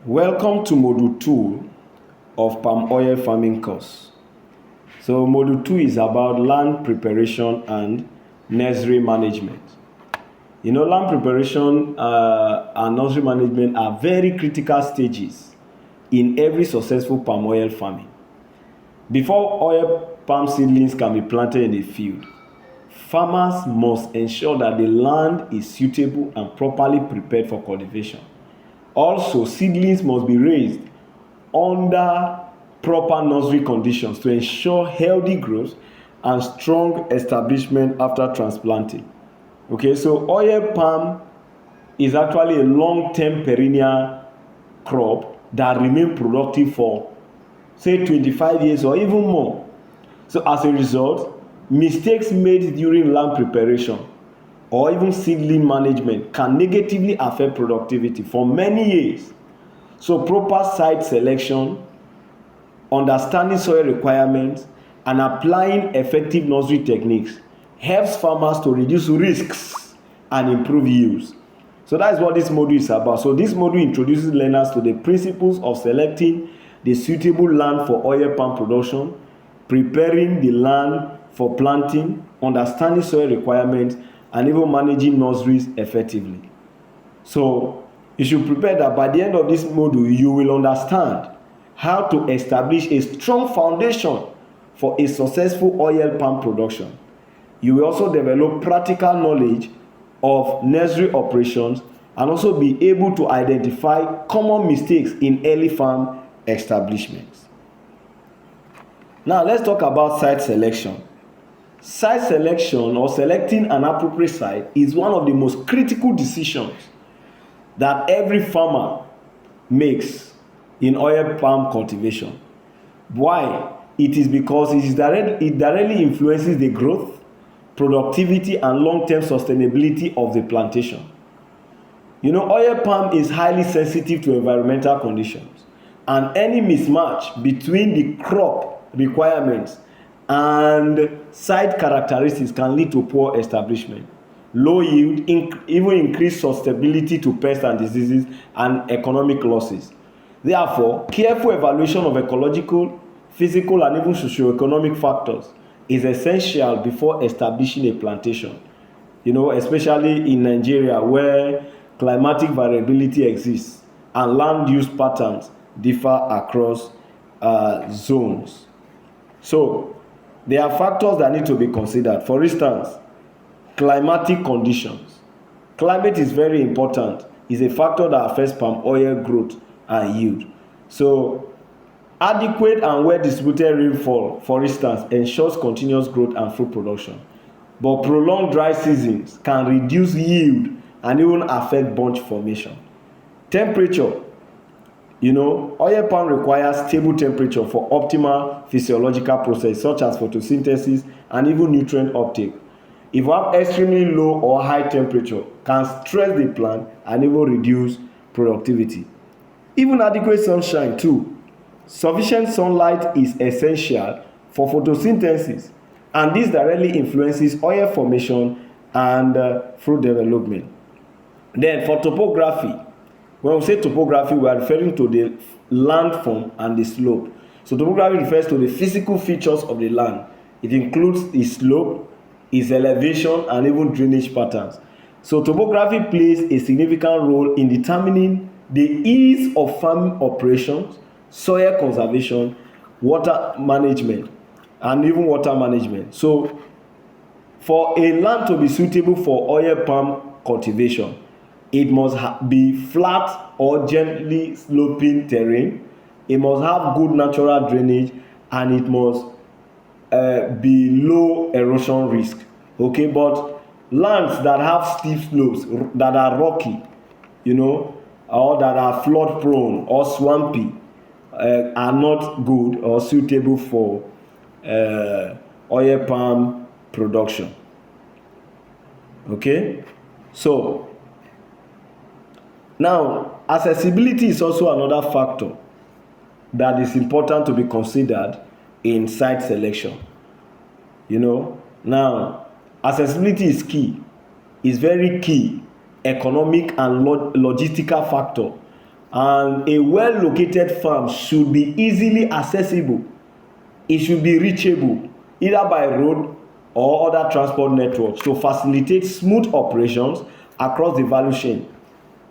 Welcome to Module 2 of palm oil farming course. So Module 2 is about land preparation and nursery management. Land preparation and nursery management are very critical stages in every successful palm oil farming. Before oil palm seedlings can be planted in the field, farmers must ensure that the land is suitable and properly prepared for cultivation. Also, seedlings must be raised under proper nursery conditions to ensure healthy growth and strong establishment after transplanting. Okay, so oil palm is actually a long-term perennial crop that remains productive for say 25 years or even more. So as a result, mistakes made during land preparation or even seedling management can negatively affect productivity for many years. So proper site selection, understanding soil requirements, and applying effective nursery techniques helps farmers to reduce risks and improve yields. So that is what this module is about. So this module introduces learners to the principles of selecting the suitable land for oil palm production, preparing the land for planting, understanding soil requirements, and even managing nurseries effectively. So you should prepare that by the end of this module, you will understand how to establish a strong foundation for a successful oil palm production. You will also develop practical knowledge of nursery operations and also be able to identify common mistakes in early farm establishments. Now let's talk about site selection. Site selection or selecting an appropriate site is one of the most critical decisions that every farmer makes in oil palm cultivation. Why? It is because it directly influences the growth, productivity, and long-term sustainability of the plantation. Oil palm is highly sensitive to environmental conditions, and any mismatch between the crop requirements and site characteristics can lead to poor establishment, low yield, even increased susceptibility to pests and diseases, and economic losses. Therefore, careful evaluation of ecological, physical, and even socio-economic factors is essential before establishing a plantation. Especially in Nigeria, where climatic variability exists and land use patterns differ across zones. So there are factors that need to be considered. For instance, climatic conditions. Climate is very important. It's a factor that affects palm oil growth and yield. So adequate and well-distributed rainfall, for instance, ensures continuous growth and fruit production. But prolonged dry seasons can reduce yield and even affect bunch formation. Temperature. Oil palm requires stable temperature for optimal physiological process such as photosynthesis and even nutrient uptake. If you have extremely low or high temperature, can stress the plant and even reduce productivity. Even adequate sunshine too. Sufficient sunlight is essential for photosynthesis, and this directly influences oil formation and fruit development. Then for topography, when we say topography, we are referring to the land form and the slope. So topography refers to the physical features of the land. It includes its slope, its elevation, and even drainage patterns. So topography plays a significant role in determining the ease of farming operations, soil conservation, water management, and even water management. So for a land to be suitable for oil palm cultivation, it must be flat or gently sloping terrain. It must have good natural drainage, and it must be low erosion risk. Okay, but lands that have steep slopes, that are rocky, or that are flood prone or swampy, are not good or suitable for oil palm production. Okay, so now accessibility is also another factor that is important to be considered in site selection. Now accessibility is key. It's very key economic and logistical factor And a well-located farm should be easily accessible. It should be reachable either by road or other transport networks to facilitate smooth operations across the value chain.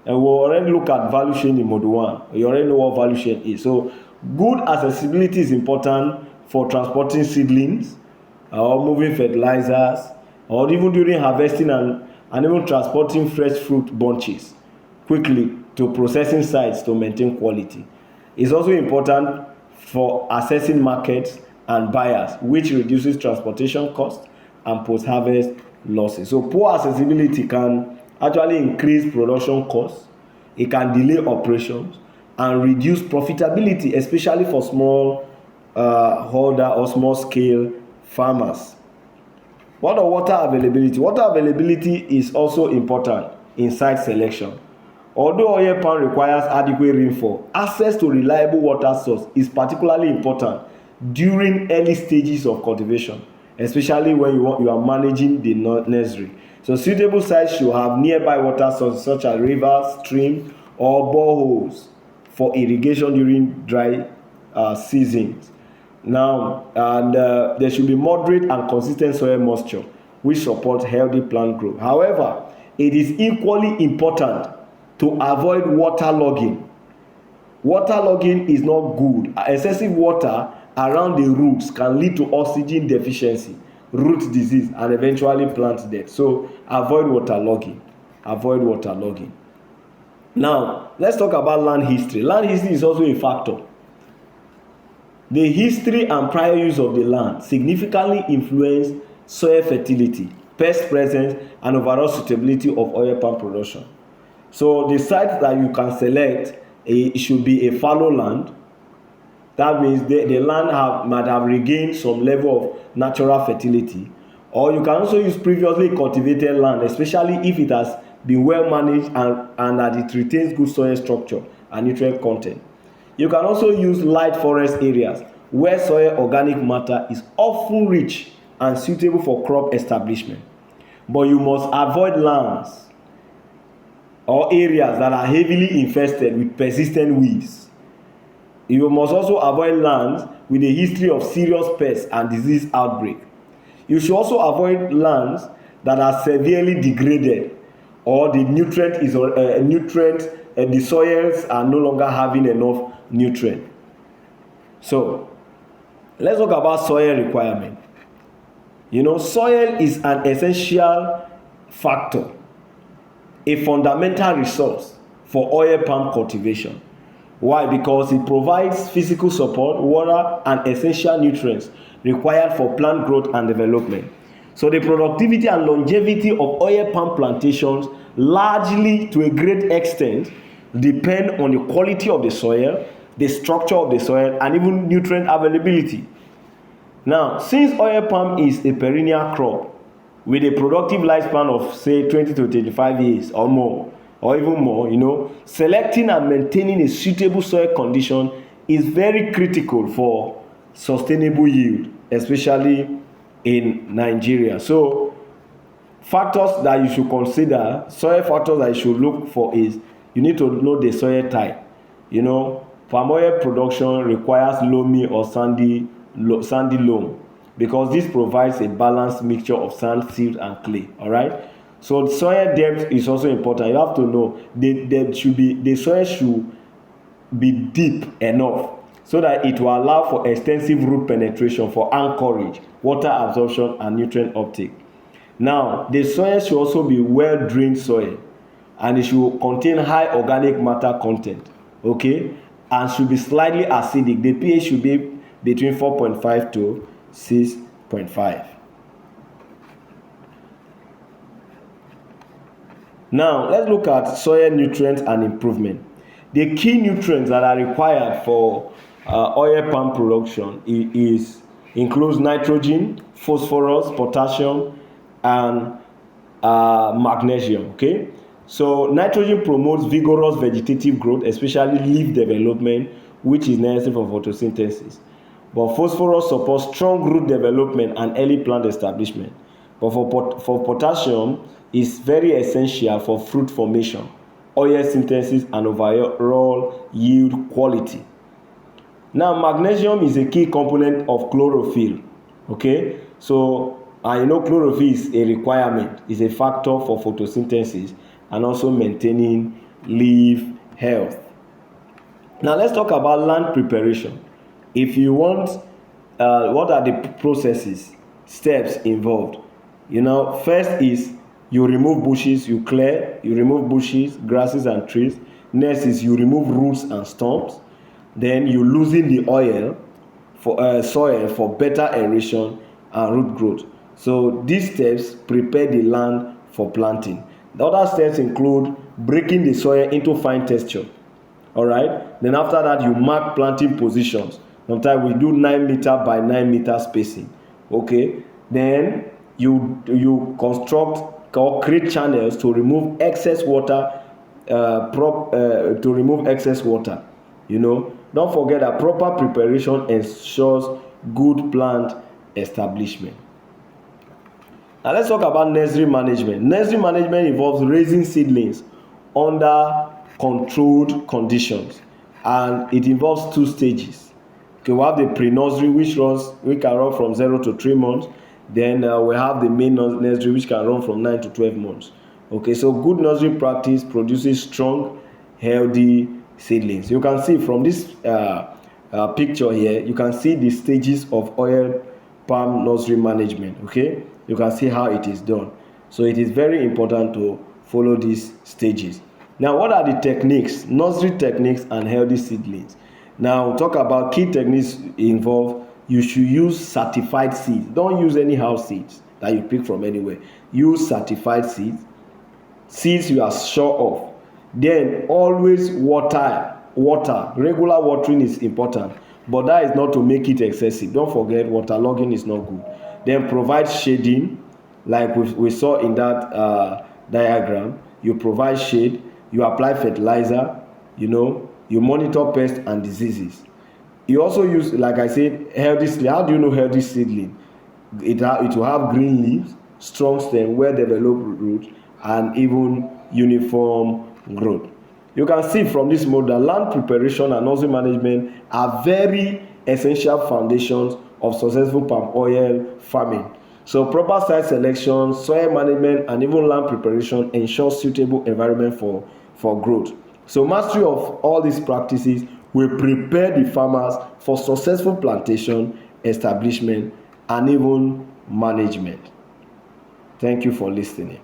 And we already look at value chain in module 1. You already know what value chain is. So good accessibility is important for transporting seedlings or moving fertilizers, or even during harvesting and even transporting fresh fruit bunches quickly to processing sites to maintain quality. It's also important for accessing markets and buyers, which reduces transportation costs and post-harvest losses. So poor accessibility can actually increase production costs, it can delay operations and reduce profitability, especially for small holder or small scale farmers. What about water availability? Water availability is also important in site selection. Although oil palm requires adequate rainfall, access to reliable water source is particularly important during early stages of cultivation, especially when you are managing the nursery. So suitable sites should have nearby water sources such as rivers, streams, or boreholes for irrigation during dry seasons. Now, and there should be moderate and consistent soil moisture, which supports healthy plant growth. However, it is equally important to avoid waterlogging. Waterlogging is not good. Excessive water around the roots can lead to oxygen deficiency, root disease, and eventually plant death. So avoid waterlogging. Avoid waterlogging. Now, let's talk about land history. Land history is also a factor. The history and prior use of the land significantly influence soil fertility, pest presence, and overall suitability of oil palm production. So the site that you can select, it should be a fallow land. That means the land might have regained some level of natural fertility. Or you can also use previously cultivated land, especially if it has been well managed and that it retains good soil structure and nutrient content. You can also use light forest areas where soil organic matter is often rich and suitable for crop establishment. But you must avoid lands or areas that are heavily infested with persistent weeds. You must also avoid lands with a history of serious pests and disease outbreak. You should also avoid lands that are severely degraded or the the soils are no longer having enough nutrient. So let's talk about soil requirement. Soil is an essential factor, a fundamental resource for oil palm cultivation. Why? Because it provides physical support, water, and essential nutrients required for plant growth and development. So the productivity and longevity of oil palm plantations largely, to a great extent, depend on the quality of the soil, the structure of the soil, and even nutrient availability. Now, since oil palm is a perennial crop with a productive lifespan of say 20 to 25 years or more, or even more, selecting and maintaining a suitable soil condition is very critical for sustainable yield, especially in Nigeria. So factors that you should consider, soil factors that you should look for is you need to know the soil type. Palm oil production requires loamy or sandy loam, because this provides a balanced mixture of sand, silt, and clay. All right. So soil depth is also important. You have to know the soil should be deep enough so that it will allow for extensive root penetration for anchorage, water absorption, and nutrient uptake. Now, the soil should also be well drained soil, and it should contain high organic matter content, okay, and should be slightly acidic. The pH should be between 4.5 to 6.5. Now, let's look at soil nutrients and improvement. The key nutrients that are required for oil palm production includes nitrogen, phosphorus, potassium, and magnesium. Okay, so nitrogen promotes vigorous vegetative growth, especially leaf development, which is necessary for photosynthesis. But phosphorus supports strong root development and early plant establishment. But for potassium, is very essential for fruit formation, oil synthesis, and overall yield quality. Now, magnesium is a key component of chlorophyll. Okay, so you know chlorophyll is a requirement, is a factor for photosynthesis and also maintaining leaf health. Now, let's talk about land preparation. If you want, what are the processes, steps involved? You know, first is you remove bushes, you remove bushes, grasses, and trees. Next is you remove roots and stumps. Then you loosen the oil for soil for better aeration and root growth. So these steps prepare the land for planting. The other steps include breaking the soil into fine texture. All right, then after that you mark planting positions. Sometimes we do 9 meter by 9 meter spacing. Okay, then you construct or create channels to remove excess water, to remove excess water. You know, don't forget that proper preparation ensures good plant establishment. Now let's talk about nursery management. Nursery management involves raising seedlings under controlled conditions, and it involves two stages. Okay, we have the pre-nursery which can run from 0 to 3 months. Then we have the main nursery which can run from 9 to 12 months. Okay, so good nursery practice produces strong, healthy seedlings. You can see from this picture here, you can see the stages of oil palm nursery management. Okay, you can see how it is done. So it is very important to follow these stages. Now, what are the techniques, nursery techniques and healthy seedlings? Now, talk about key techniques involved. You should use certified seeds. Don't use anyhow seeds that you pick from anywhere. Use certified seeds, seeds you are sure of. Then always water. Regular watering is important, but that is not to make it excessive. Don't forget, waterlogging is not good. Then provide shading, like we saw in that diagram. You provide shade, you apply fertilizer, you know, you monitor pests and diseases. You also use, like I said, healthy seedling. How do you know healthy seedling? It will have green leaves, strong stem, well-developed roots, and even uniform growth. You can see from this model, land preparation and nursery management are very essential foundations of successful palm oil farming. So proper site selection, soil management, and even land preparation ensure suitable environment for growth. So mastery of all these practices will prepare the farmers for successful plantation, establishment, and even management. Thank you for listening.